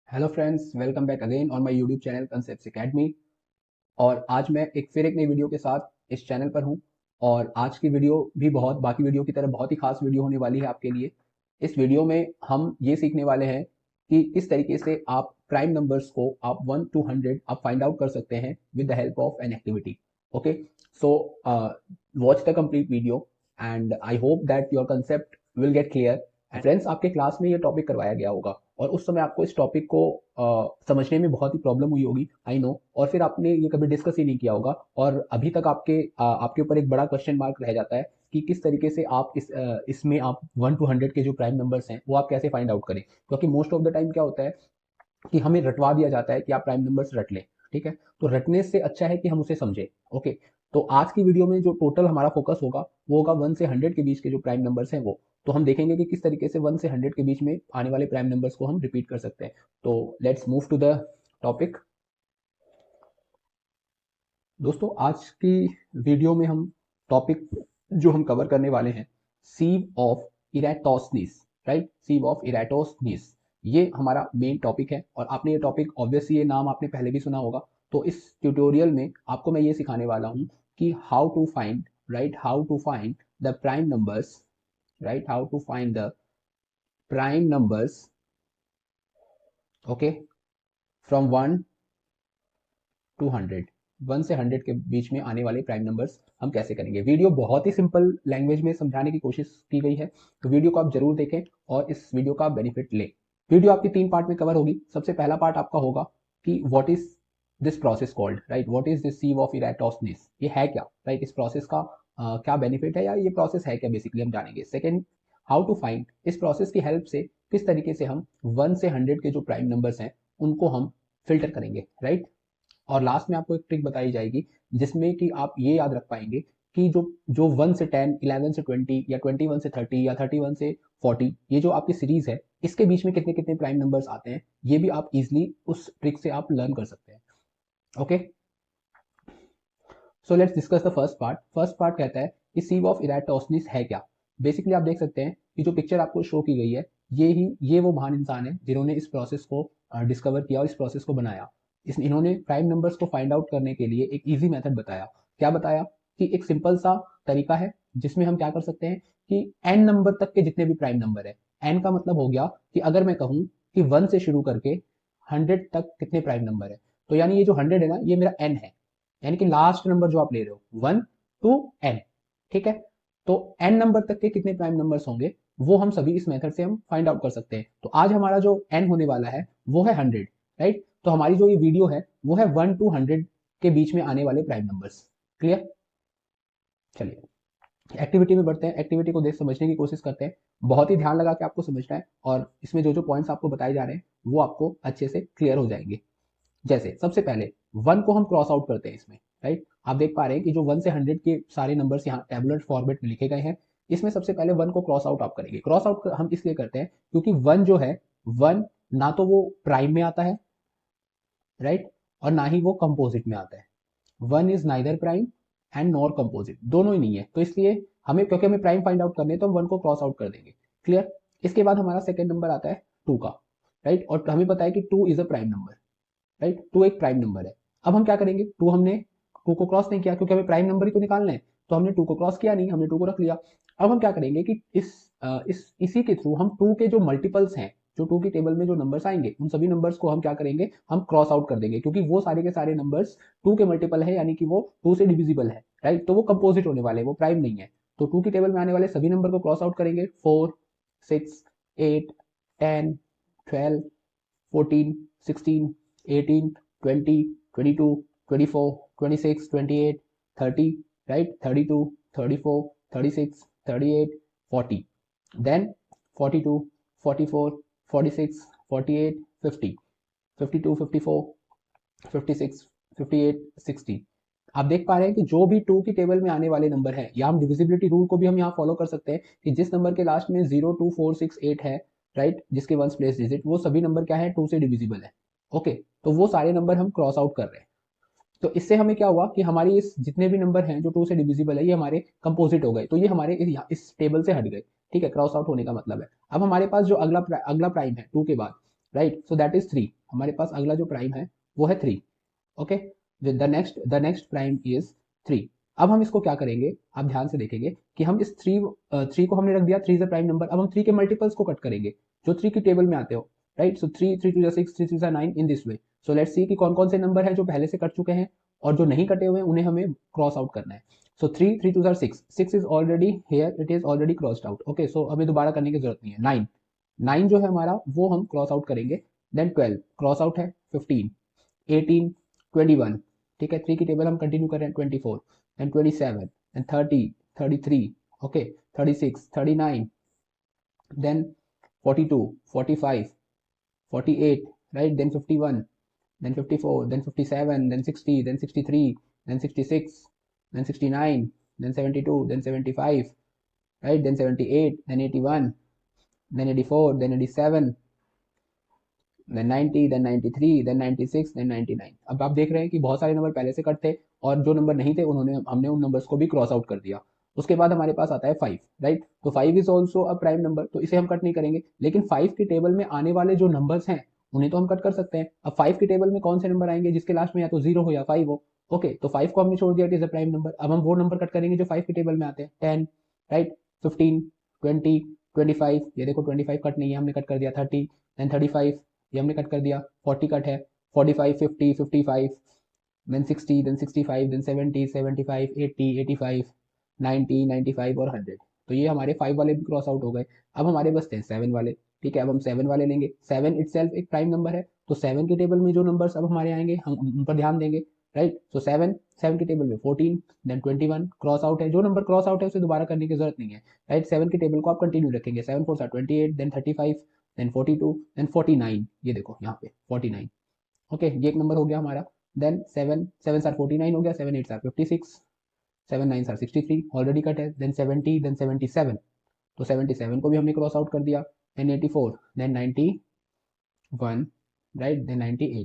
Hello friends, welcome back again on my YouTube channel concepts academy. और आज मैं फिर एक नई वीडियो के साथ इस चैनल पर हूं। और आज की वीडियो भी बहुत बाकी वीडियो की तरह बहुत ही खास वीडियो होने वाली है आपके लिए। इस वीडियो में हम ये सीखने वाले हैं कि किस तरीके से आप प्राइम नंबर्स को आप 1 to 100 आप फाइंड आउट कर सकते हैं with the help of an activity. Okay, so watch the complete video and I hope that your concept will get clear. Friends, आपके क्लास में ये टॉपिक करवाया गया होगा और उस समय आपको इस टॉपिक को समझने में बहुत ही प्रॉब्लम हुई होगी, आई नो। और फिर आपने ये कभी डिस्कस ही नहीं किया होगा और अभी तक आपके ऊपर एक बड़ा क्वेश्चन मार्क रह जाता है कि किस तरीके से आप इसमें आप 1 to 100 के जो प्राइम नंबर्स हैं वो आप कैसे फाइंड आउट करें। क्योंकि मोस्ट ऑफ द टाइम क्या होता है कि हमें रटवा दिया जाता है कि आप प्राइम नंबर्स रट लें। ठीक है, तो रटने से अच्छा है कि हम उसे समझें। ओके, तो आज की वीडियो में जो टोटल हमारा फोकस होगा वो होगा 1 से 100 के बीच के जो प्राइम नंबर्स हैं वो। तो हम देखेंगे कि किस तरीके से 1 से 100 के बीच में आने वाले प्राइम नंबर्स को हम रिपीट कर सकते हैं। तो let's move to the topic. दोस्तों, आज की वीडियो में हम टॉपिक जो हम कवर करने वाले हैं, सीव ऑफ इरेटोस्निस। राइट, सीव ऑफ इरेटोस्निस, ये हमारा मेन टॉपिक है। और आपने ये टॉपिक ऑब्वियसली ये नाम आपने पहले भी सुना होगा। तो इस ट्यूटोरियल में आपको मैं ये सिखाने वाला हूँ कि how to find, right, how to find the prime numbers, right, how to find the prime numbers, okay, from 1 to 100। 1 से 100 के बीच में आने वाले प्राइम नंबर्स हम कैसे करेंगे। वीडियो बहुत ही सिंपल लैंग्वेज में समझाने की कोशिश की गई है, तो वीडियो को आप जरूर देखें और इस वीडियो का बेनिफिट लें। वीडियो आपकी 3 पार्ट में कवर होगी। सबसे पहला पार्ट आपका होगा कि what is this process called, right, what is this sieve of Eratosthenes, ये है क्या, राइट, इस प्रोसेस का क्या बेनिफिट है या ये प्रोसेस है क्या, बेसिकली हम जानेंगे। सेकेंड, हाउ टू फाइंड, इस प्रोसेस की हेल्प से किस तरीके से हम 1 से 100 के जो प्राइम नंबर्स हैं उनको हम फिल्टर करेंगे, राइट। और लास्ट में आपको एक ट्रिक बताई जाएगी जिसमें कि आप ये याद रख पाएंगे कि जो जो 1 से 10, 11 से 20 या 21 से 30 या 31 से 40, ये जो आपकी सीरीज है इसके बीच में कितने कितने प्राइम नंबर्स आते हैं, ये भी आप इजिली उस ट्रिक से आप लर्न कर सकते हैं। Okay, so let's discuss the first part. First part कहता है कि सीव ऑफ इरेटोस्निस है क्या। बेसिकली आप देख सकते हैं कि जो पिक्चर आपको शो की गई है ये वो महान इंसान है जिन्होंने इस प्रोसेस को डिस्कवर किया और इस प्रोसेस को बनाया। इन्होंने प्राइम नंबर्स को फाइंड आउट करने के लिए एक इजी मेथड बताया। क्या बताया कि एक सिंपल सा तरीका है जिसमें हम क्या कर सकते हैं कि एन नंबर तक के जितने भी प्राइम नंबर है, एन का मतलब हो गया कि अगर मैं कहूं कि 1 से शुरू करके 100 तक कितने प्राइम नंबर है, तो यानी ये जो 100 है ना, ये मेरा एन है। यानी कि लास्ट नंबर जो आप ले रहे हो 1 to n। ठीक है, तो n नंबर तक के कितने प्राइम नंबर्स होंगे वो हम सभी इस मेथड से हम फाइंड आउट कर सकते हैं। तो आज हमारा जो n होने वाला है वो है 100, राइट। तो हमारी जो ये वीडियो है वो है 1 to 100 के बीच में आने वाले प्राइम नंबर्स। क्लियर, चलिए एक्टिविटी में बढ़ते हैं। एक्टिविटी को देख समझने की कोशिश करते हैं। बहुत ही ध्यान लगा के आपको समझना है और इसमें जो जो पॉइंट्स आपको बताए जा रहे हैं वो आपको अच्छे से क्लियर हो जाएंगे। जैसे सबसे पहले 1 को हम क्रॉस आउट करते हैं इसमें, राइट। आप देख पा रहे हैं कि जो 1 से 100 के सारे नंबर्स यहाँ टेबुलर फॉर्मेट में लिखे गए हैं। इसमें सबसे पहले 1 को क्रॉस आउट आप करेंगे। क्रॉस आउट हम इसलिए करते हैं क्योंकि 1 जो है, 1 ना तो वो प्राइम में आता है, राइट, और ना ही वो कंपोजिट में आता है। 1 is neither prime and nor composite, दोनों ही नहीं है। तो इसलिए हमें, क्योंकि हमें प्राइम फाइंड आउट करने, तो हम 1 को क्रॉस आउट कर देंगे। क्लियर, इसके बाद हमारा सेकेंड नंबर आता है 2 का, राइट। और हमें पता है कि 2 is a prime number, right, 2 एक प्राइम नंबर है। अब हम क्या करेंगे, 2 हमने 2 को क्रॉस नहीं किया क्योंकि हमें प्राइम नंबर ही तो निकालना है, तो हमने 2 को क्रॉस किया नहीं, हमने 2 को रख लिया। अब हम क्या करेंगे कि इसी के थ्रू हम 2 के जो मल्टीपल्स हैं, जो 2 की टेबल में जो नंबर्स आएंगे उन सभी नंबर्स को हम क्या करेंगे, हम क्रॉस आउट कर देंगे क्योंकि वो सारे के सारे नंबर्स 2 के मल्टीपल है, यानी कि वो 2 से डिविजिबल है, राइट। तो वो कंपोजिट होने वाले, वो प्राइम नहीं है। तो 2 की टेबल में आने वाले सभी नंबर को क्रॉस आउट करेंगे। 4, 6, 8, 10, 12, 14, 16, 18, 20, 22, 24, 26, 28, 30, right? 32, 34, 36, 38, 40. Then 42, 44, 46, 48, 50, 52, 54, 56, 58, 60। आप देख पा रहे हैं कि जो भी 2 की टेबल में आने वाले नंबर हैं, या हम डिविजिबिलिटी रूल को भी हम यहाँ फॉलो कर सकते हैं कि जिस नंबर के लास्ट में 0, 2, 4, 6, 8 है, राइट, जिसके वंस प्लेस डिजिट, वो सभी नंबर क्या है, 2 से डिविजिबल है। ओके, तो वो सारे नंबर हम क्रॉस आउट कर रहे हैं। तो इससे हमें क्या हुआ कि हमारी इस जितने भी नंबर हैं जो 2 से डिविजिबल है ये हमारे कंपोजिट हो गए, तो ये हमारे इस टेबल से हट गए। ठीक है, क्रॉस आउट होने का मतलब है अब हमारे पास जो अगला प्राइम है 2 के बाद, राइट, सो दैट इज 3। हमारे पास अगला जो प्राइम है वो है 3। Okay, the next prime is 3। अब हम इसको क्या करेंगे, आप ध्यान से देखेंगे कि हम इस थ्री को हमने रख दिया, 3 इज द प्राइम नंबर। अब हम 3 के मल्टीपल्स को कट करेंगे जो 3 की टेबल में आते हो, right. So 3 3 2 6, 3 3 9, in this way. So let's see कि कौन कौन से नंबर हैं जो पहले से कट चुके हैं और जो नहीं कटे हुए हैं उन्हें हमें क्रॉस आउट करना है। So 3 3 2 6, 6 is already here, it is already crossed out. Okay, so हमें दोबारा करने की जरूरत नहीं है। 9, 9 जो है हमारा वो हम क्रॉस आउट करेंगे। देन 12 क्रॉस आउट है। 15, 18, 21, ठीक है। 3 की टेबल हम कंटिन्यू कर रहे हैं। 24, then 27, then 30, 33, okay, 36, 39, then 42, 45, 48, right, then 51, then 54, then 57, then 60, then 63, then 66, then 69, then 72, then 75, right, then 78, then 81, then 84, then 87, then 90, then 93, then 96, then 99। अब आप देख रहे हैं कि बहुत सारे नंबर पहले से कट थे और जो नंबर नहीं थे उन्होंने हमने उन नंबर्स को भी क्रॉस आउट कर दिया। उसके बाद हमारे पास आता है 5, राइट। तो 5 is also a prime number, तो इसे हम कट नहीं करेंगे, लेकिन 5 की टेबल में आने वाले जो नंबर्स हैं उन्हें तो हम कट कर सकते हैं। अब 5 की टेबल में कौन से नंबर आएंगे जिसके लास्ट में या तो 0 हो या 5 हो। ओके, तो 5 को हमने छोड़ दिया, it is a prime number. अब हम वो नंबर कट करेंगे जो 5 की टेबल में आते हैं। 10, राइट, 15, 20, 25, ये देखो 25 कट नहीं है, हमने कट कर दिया। 30, देन 35, ये हमने कट कर दिया। 40 कट है। 45, 50, 55, देन 60, देन 65, देन 70, 75, 80, 85, 90, 95 और 100। तो ये हमारे 5 वाले भी क्रॉस आउट हो गए। अब हमारे बचते हैं 7 वाले, ठीक है। अब हम 7 वाले लेंगे। 7 इटसेल्फ एक प्राइम नंबर है, तो 7 की टेबल में जो नंबर्स अब हमारे आएंगे हम उन पर ध्यान देंगे, राइट। सो 7, 7 की टेबल में 14, देन 21 क्रॉस आउट है। जो नंबर क्रॉस आउट है उसे दोबारा करने की जरूरत नहीं है, राइट। 7 की टेबल को आप कंटिन्यू रखेंगे। 7 4 28, देन 35, देन 42, देन 49, ये देखो यहाँ पे 49। ओके, ये एक नंबर हो गया हमारा। देन 7 7 सार 49 हो गया। 7 8 सार 56, 7 9 सार 63, ऑलरेडी कट है। देन 70, देन 77, तो 77 को भी हमने क्रॉस आउट कर दिया। Then 84, then 91, right, then 98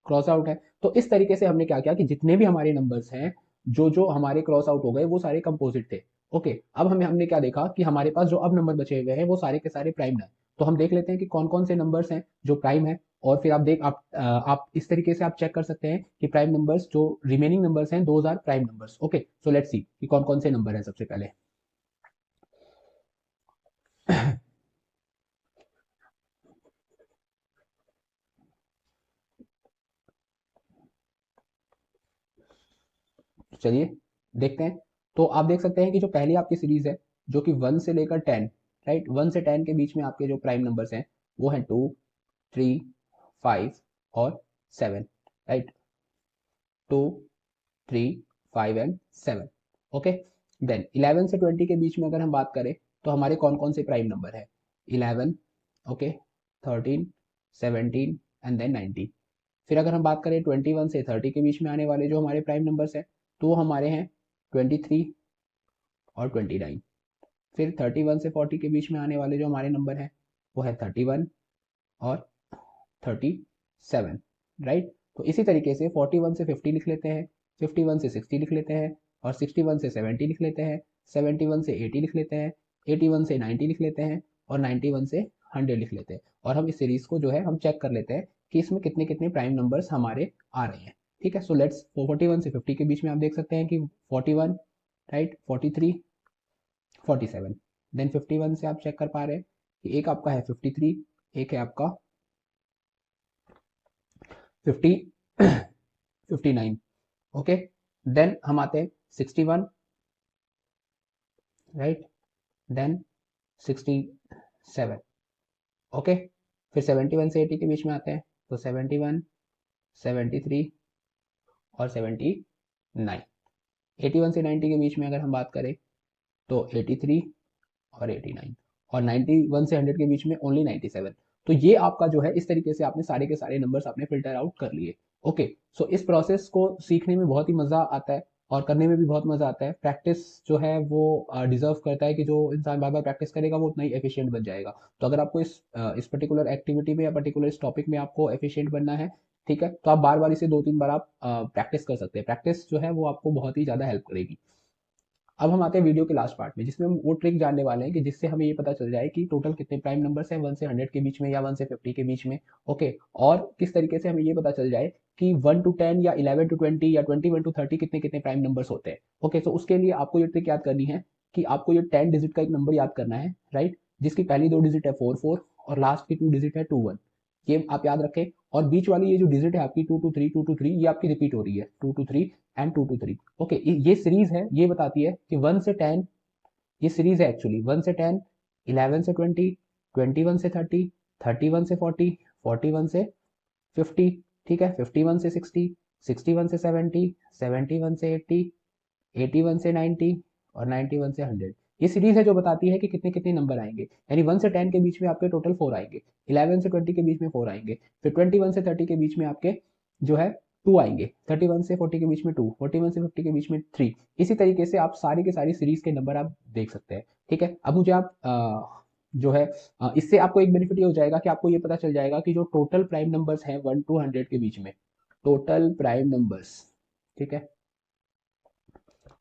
cross out है। तो इस तरीके से हमने क्या किया कि जितने भी हमारे नंबर्स हैं जो जो हमारे क्रॉस आउट हो गए वो सारे कंपोजिट थे। ओके, अब हमने क्या देखा कि हमारे पास जो अब नंबर बचे हुए हैं वो सारे के सारे प्राइम है। तो हम देख लेते हैं कि कौन कौन से नंबर्स हैं जो प्राइम है। और फिर आप इस तरीके से आप चेक कर सकते हैं कि प्राइम नंबर्स जो रिमेनिंग नंबर्स हैं those are prime numbers. Okay, so let's see कि कौन कौन से नंबर हैं। सबसे पहले चलिए देखते हैं। तो आप देख सकते हैं कि जो पहली आपकी सीरीज है जो कि 1 से लेकर 10, राइट, 1 से 10 के बीच में आपके जो प्राइम नंबर्स हैं वो हैं 2, 3, 5 और 7, राइट। 2, 3, 5 एंड 7। ओके, देन 11 से 20 के बीच में अगर हम बात करें तो हमारे कौन कौन से प्राइम नंबर है। 11, ओके, 13, 17 एंड देन 19। फिर अगर हम बात करें 21 से 30 के बीच में आने वाले जो हमारे प्राइम नंबर्स हैं तो वो हमारे हैं 23 और 29। फिर 31 से 40 के बीच में आने वाले जो हमारे नंबर हैं वो है 31 और 37, राइट। तो इसी तरीके से 41 से 50 लिख लेते हैं, 51 से 60 लिख लेते हैं, और 61 से 70 लिख लेते हैं, 71 से 80 लिख लेते हैं, 81 से 90 लिख लेते हैं, और 91 से 100 लिख लेते हैं। और हम इस सीरीज को जो है हम चेक कर लेते हैं कि इसमें कितने कितने प्राइम नंबर्स हमारे आ रहे हैं, ठीक है। सो लेट्स 41 से 50 के बीच में आप देख सकते हैं कि 41, राइट, 43, 47। देन 51 से आप चेक कर पा रहे हैं कि एक आपका है 53, एक है आपका 50, 59। ओके, देन हम आते हैं 61, राइट, देन 67। ओके, फिर 71 से 80 के बीच में आते हैं तो 71, 73 और 79। 81 से 90 के बीच में अगर हम बात करें तो 83 और 89, और 91 से 100 के बीच में ओनली 97। तो ये आपका जो है इस तरीके से आपने सारे के सारे नंबर्स आपने फिल्टर आउट कर लिए। ओके, सो इस प्रोसेस को सीखने में बहुत ही मजा आता है और करने में भी बहुत मजा आता है। प्रैक्टिस जो है वो डिजर्व करता है कि जो इंसान बार बार प्रैक्टिस करेगा वो उतना ही एफिशिएंट बन जाएगा। तो अगर आपको इस पर्टिकुलर एक्टिविटी में या पर्टिकुलर इस टॉपिक में आपको एफिशिएंट बनना है, ठीक है, तो आप बार बार इसे 2-3 बार आप प्रैक्टिस कर सकते हैं। प्रैक्टिस जो है वो आपको बहुत ही ज्यादा हेल्प करेगी। अब हम आते हैं वीडियो के लास्ट पार्ट में, जिसमें हम वो ट्रिक जानने वाले हैं कि जिससे हमें ये पता चल जाए कि टोटल कितने प्राइम नंबर्स हैं 1 से 100 के बीच में या 1 से 50 के बीच में। ओके, और किस तरीके से हमें ये पता चल जाए कि 1 to 10 या 11 to 20 या 21 to 30 कितने कितने प्राइम नंबर्स होते हैं। ओके, तो उसके लिए आपको ये ट्रिक याद करनी है कि आपको ये 10 डिजिट का एक नंबर याद करना है, राइट, जिसकी पहली 2 डिजिट है 4 और लास्ट की 2 डिजिट है 2 ये आप याद रखें। और बीच वाली ये जो डिजिट है आपकी 2 to 3 ये आपकी रिपीट हो रही है 2 to 3 एंड 2 to 3। ओके, ये सीरीज है, ये बताती है कि 1 से 10, ये सीरीज है एक्चुअली 1 से 10, 11 से 20, 21 से 30, 31 से 40, 41 से 50, ठीक है, 51 से 60, 61 से 70, 71 से 80, 81 से 90 और 91 से 100। ये सीरीज है जो बताती है कि कितने कितने नंबर आएंगे, यानी 1 से 10 के बीच में आपके टोटल 4 आएंगे, 11 से 20 के बीच में 4 आएंगे, फिर 21 से 30 के बीच में आपके जो है 2 आएंगे, 31 से 40 के बीच में 2, 41 से 50 के बीच में 3। इसी तरीके से आप सारी के सारी सीरीज के नंबर आप देख सकते हैं। ठीक है, अब मुझे आप जो है इससे आपको एक बेनिफिट ये हो जाएगा कि आपको ये पता चल जाएगा कि जो टोटल प्राइम नंबर्स हैं 1 to 100 के बीच में, टोटल प्राइम नंबर्स, ठीक है,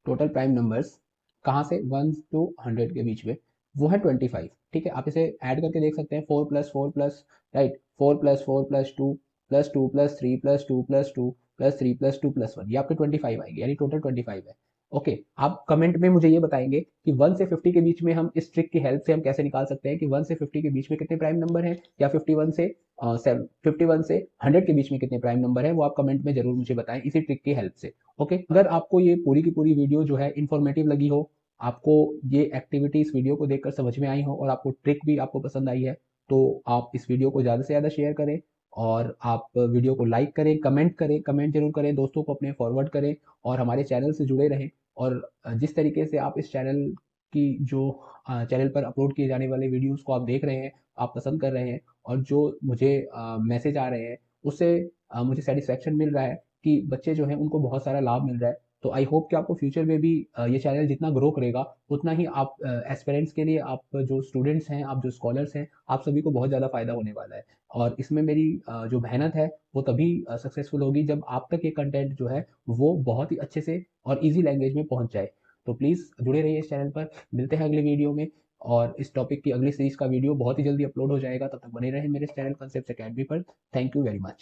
टोटल प्राइम नंबर्स कहाँ से 1 to 100 के बीच में, वो है 25। ठीक है, आप इसे ऐड करके देख सकते हैं 4 + 4 + राइट, 4 + 4 + 2 + 2 + 3 + 2 + 1, ये आपके 25 आएंगे, यानी टोटल 25 है। ओके, आप कमेंट में मुझे ये बताएंगे कि 1 से 50 के बीच में हम इस ट्रिक की हेल्प से हम कैसे निकाल सकते हैं कि 1 से 50 के बीच में कितने प्राइम नंबर हैं, या 51 से 100 के बीच में कितने प्राइम नंबर है, वो आप कमेंट में जरूर मुझे बताएं इसी ट्रिक की हेल्प से। ओके, अगर आपको ये पूरी की पूरी वीडियो जो है इन्फॉर्मेटिव लगी हो, आपको ये एक्टिविटी इस वीडियो को देखकर समझ में आई हो और आपको ट्रिक भी आपको पसंद आई है, तो आप इस वीडियो को ज़्यादा से ज़्यादा शेयर करें और आप वीडियो को लाइक करें, कमेंट जरूर करें, दोस्तों को अपने फॉरवर्ड करें और हमारे चैनल से जुड़े रहें। और जिस तरीके से आप इस चैनल की जो चैनल पर अपलोड किए जाने वाले वीडियोस को आप देख रहे हैं, आप पसंद कर रहे हैं और जो मुझे मैसेज आ रहे हैं उससे मुझे सेटिस्फेक्शन मिल रहा है कि बच्चे जो हैं उनको बहुत सारा लाभ मिल रहा है। तो आई होप कि आपको फ्यूचर में भी ये चैनल जितना ग्रो करेगा उतना ही आप एस्पिरेंट्स के लिए, आप जो स्टूडेंट्स हैं, आप जो स्कॉलर्स हैं, आप सभी को बहुत ज़्यादा फायदा होने वाला है। और इसमें मेरी जो मेहनत है वो तभी सक्सेसफुल होगी जब आप तक ये कंटेंट जो है वो बहुत ही अच्छे से और ईजी लैंग्वेज में पहुंच जाए। तो प्लीज़ जुड़े रहिए इस चैनल पर, मिलते हैं अगले वीडियो में और इस टॉपिक की अगली सीरीज का वीडियो बहुत ही जल्दी अपलोड हो जाएगा। तब तक बने रहें मेरे चैनल कंसेप्ट एकेडमी पर। Thank you very much.